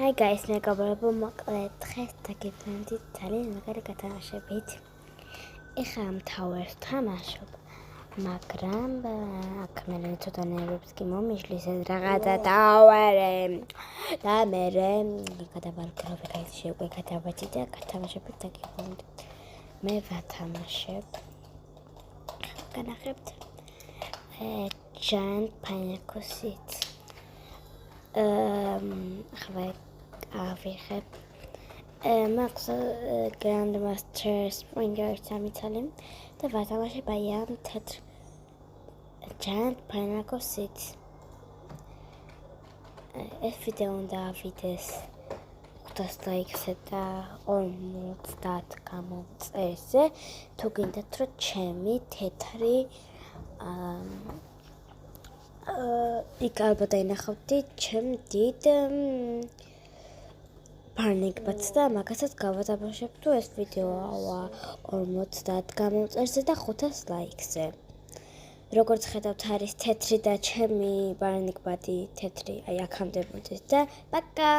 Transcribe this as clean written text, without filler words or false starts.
Hi guys, მეგობრებო, მოკლედ დღეს დაგიბრუნდით ძალიან მაგარი გათამაშებით. ეხლა მთავარს თამაშობ, მაგრამ აქ მე ცოტა ნერვებს კი მომიშლის ეს რაღაცა ტავერი. და მე გადავარგრობ ეს უკვე გადავაჭი და გათამაშებით დაგიბრუნდით. მე ვათამაშებ. განახებთ Giant Pineapple Seeds. ავიღებ Max Grandmaster Springer სამიცალი და ვათამაშებ აი ამ თეთრ Giant Pineapple Seeds. ეს ვიდეო უნდა ავიდეს 500 ლაიქზე და 50 გამოწერზე თუ გინდათ რომ ჩემი თეთრი იქ ალბათ დაინახავთ ჩემ დიდ ბარნიკბაც და მაგასაც გავათამაშებ თუ ეს ვიდეოა 50 გამოწერზე და 500 ლაიქზე. როგორც ხედავთ არის თეთრი და ჩემი ბარნიკბადი თეთრი, აი აქამდე მოდის და პაკა